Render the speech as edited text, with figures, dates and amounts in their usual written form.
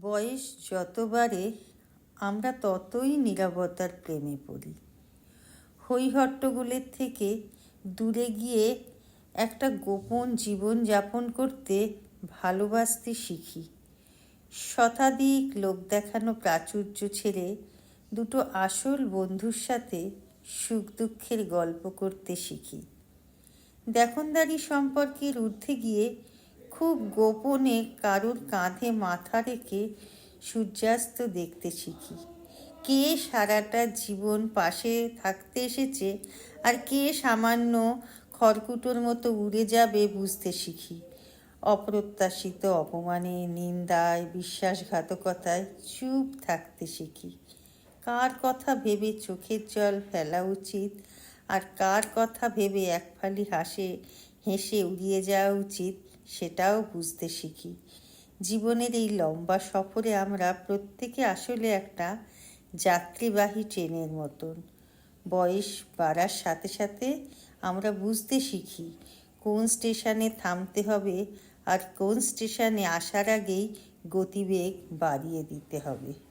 বয়স যত বাড়ে আমরা ততই নীরবতার প্রেমে পড়ি। হইহট্টগোলের থেকে দূরে গিয়ে একটা গোপন জীবন যাপন করতে ভালোবাসতে শিখি। শতাধিক লোক দেখানো প্রাচুর্য ছেড়ে দুটো আসল বন্ধুর সাথে সুখ দুঃখের গল্প করতে শিখি। দেখনদারি সম্পর্কের ঊর্ধ্বে গিয়ে খুব গোপনে কারোর কাঁধে মাথা রেখে সূর্যাস্ত দেখতে শিখি। কে সারাটা জীবন পাশে থাকতে এসেছে আর কে সামান্য খড়কুটোর মতো উড়ে যাবে বুঝতে শিখি। অপ্রত্যাশিত অপমানে, নিন্দায়, বিশ্বাসঘাতকতায় চুপ থাকতে শিখি। কার কথা ভেবে চোখের জল ফেলা উচিত আর কার কথা ভেবে এক ফালি হেসে উড়িয়ে যাওয়া উচিত সেটাও বুঝতে শিখি। জীবনের এই লম্বা সফরে আমরা প্রত্যেকে আসলে একটা যাত্রীবাহী ট্রেনের মতন। বয়স বাড়ার সাথে সাথে আমরা বুঝতে শিখি কোন স্টেশনে থামতে হবে আর কোন স্টেশনে আসার আগেই গতিবেগ বাড়িয়ে দিতে হবে।